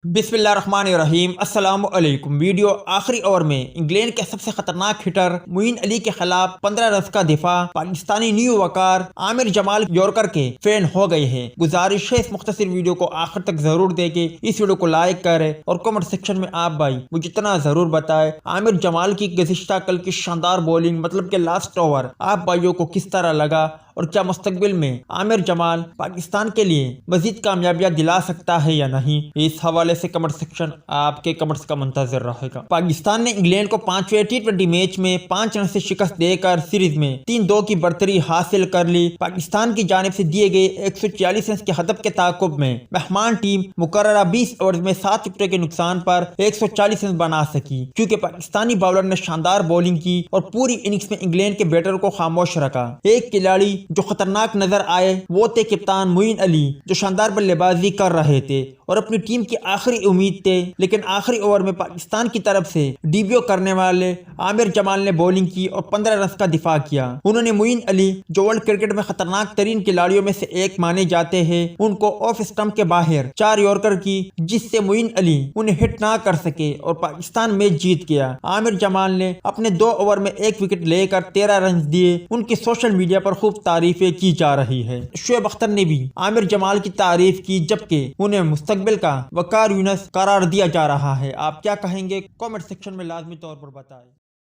बिस्मिल्लाहिर्रहमानिर्रहीम अस्सलाम वालेकुम। वीडियो आखिरी ओवर में इंग्लैंड के सबसे खतरनाक हिटर मोइन अली के खिलाफ 15 रन का दिफा। पाकिस्तानी न्यू वकार आमिर जमाल यॉर्कर के फैन हो गए हैं। गुजारिश है इस मुख्तसर वीडियो को आखिर तक जरूर देखें। इस वीडियो को लाइक करें और कमेंट सेक्शन में आप भाई मुझे इतना जरूर बताएं आमिर जमाल की गुज़िश्ता कल की शानदार बॉलिंग मतलब के लास्ट ओवर आप भाइयों को किस तरह लगा और क्या मुस्तकबिल में आमिर जमाल पाकिस्तान के लिए मजीद कामयाबियां दिला सकता है या नहीं। इस हवाले से कमेंट सेक्शन आपके कमेंट्स का मुंतजर रहेगा। पाकिस्तान ने इंग्लैंड को 5वें T20 मैच में 5 रन से शिकस्त देकर सीरीज में 3-2 की बढ़तरी हासिल कर ली। पाकिस्तान की जानिब से दिए गए 144 रन के हदफ के ताकुब में मेहमान टीम मुकर्ररा 20 ओवर में 7 विकेटों के नुकसान पर 140 रन बना सकी। चूंकि पाकिस्तानी बॉलर ने शानदार बॉलिंग की और पूरी इनिंग्स में इंग्लैंड के बैटर को खामोश रखा। एक खिलाड़ी जो खतरनाक नजर आए वो थे कप्तान मोइन अली, जो शानदार बल्लेबाजी कर रहे थे और अपनी टीम की आखिरी उम्मीद थे। लेकिन आखिरी ओवर में पाकिस्तान की तरफ से डेब्यू करने वाले आमिर जमाल ने बॉलिंग की और 15 रन का दिफा किया। उन्होंने मोइन अली, जो वर्ल्ड क्रिकेट में खतरनाक तरीन खिलाड़ियों में से एक माने जाते हैं, उनको ऑफ स्टंप के बाहर 4 यॉर्कर की, जिससे मोइन अली उन्हें हिट ना कर सके और पाकिस्तान मैच जीत गया। आमिर जमाल ने अपने 2 ओवर में 1 विकेट लेकर 13 रन दिए। उनकी सोशल मीडिया पर खूब तारीफें की जा रही है। शोएब अख्तर ने भी आमिर जमाल की तारीफ की, जबकि उन्हें मुस्तकबिल का वकार यूनुस करार दिया जा रहा है। आप क्या कहेंगे? कमेंट सेक्शन में लाजमी तौर पर बताएं।